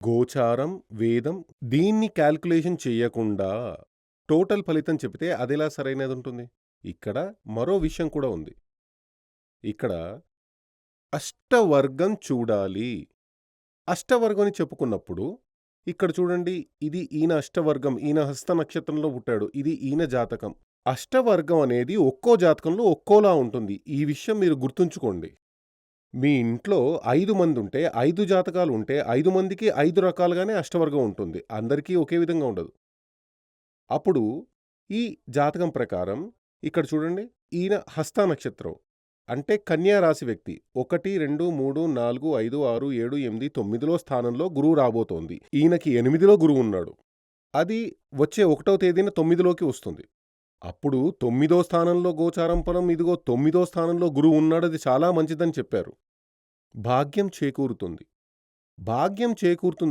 గోచారం, వేదం దీన్ని కాలిక్యులేషన్ చెయ్యకుండా టోటల్ ఫలితం చెబితే అదెలా సరైనదుంటుంది? ఇక్కడ మరో విషయం కూడా ఉంది. ఇక్కడ అష్టవర్గం చూడాలి. అష్టవర్గం అని చెప్పుకున్నప్పుడు ఇక్కడ చూడండి, ఇది ఈయన అష్టవర్గం. ఈయన హస్త నక్షత్రంలో పుట్టాడు. ఇది ఈయన జాతకం. అష్టవర్గం అనేది ఒక్కో జాతకంలో ఒక్కోలా ఉంటుంది. ఈ విషయం మీరు గుర్తుంచుకోండి. మీ ఇంట్లో 5 మందుంటే, 5 జాతకాలు ఉంటే 5 మందికి 5 రకాలుగానే అష్టవర్గం ఉంటుంది. అందరికీ ఒకే విధంగా ఉండదు. అప్పుడు ఈ జాతకం ప్రకారం ఇక్కడ చూడండి, ఈయన హస్త నక్షత్రం అంటే కన్యా రాశి వ్యక్తి 1, 2, 3, 4, 5, 6, 7, 8, 9లో స్థానంలో గురువు రాబోతోంది. ఈయనకి 8లో గురువు ఉన్నాడు. అది వచ్చే 1వ తేదీన 9లోకి వస్తుంది. అప్పుడు 9దో స్థానంలో గోచారం ఫలం, ఇదిగో 9దో స్థానంలో గురువు ఉన్నాడు. అది చాలా మంచిదని చెప్పారు. భాగ్యం చేకూరుతుంది. భాగ్యం చేకూరుతుంది